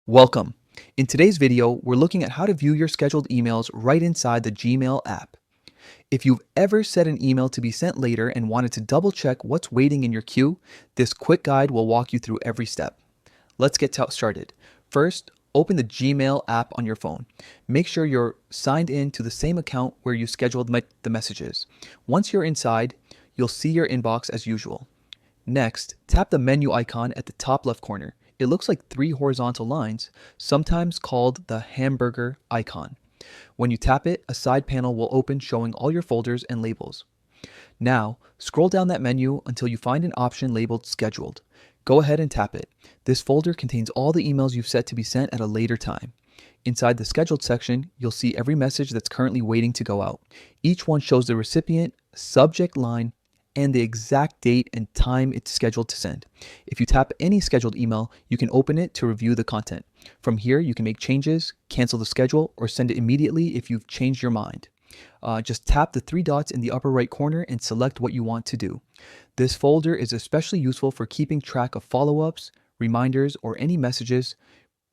Welcome. In today's video, we're looking at how to view your scheduled emails right inside the Gmail app. If you've ever set an email to be sent later and wanted to double check what's waiting in your queue, this quick guide will walk you through every step. Let's get started. First, open the Gmail app on your phone. Make sure you're signed in to the same account where you scheduled the messages. Once you're inside, you'll see your inbox as usual. Next, tap the menu icon at the top left corner. It looks like three horizontal lines, sometimes called the hamburger icon. When you tap it, a side panel will open showing all your folders and labels. Now, scroll down that menu until you find an option labeled Scheduled. Go ahead and tap it. This folder contains all the emails you've set to be sent at a later time. Inside the Scheduled section, you'll see every message that's currently waiting to go out. Each one shows the recipient, subject line, and the exact date and time it's scheduled to send. If you tap any scheduled email, you can open it to review the content. From here, you can make changes, cancel the schedule, or send it immediately if you've changed your mind. Just tap the three dots in the upper right corner and select what you want to do. This folder is especially useful for keeping track of follow-ups, reminders, or any messages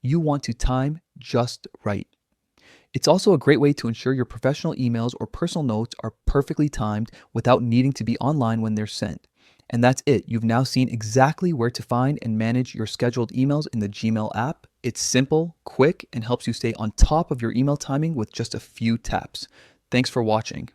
you want to time just right. It's also a great way to ensure your professional emails or personal notes are perfectly timed without needing to be online when they're sent. And that's it. You've now seen exactly where to find and manage your scheduled emails in the Gmail app. It's simple, quick, and helps you stay on top of your email timing with just a few taps. Thanks for watching.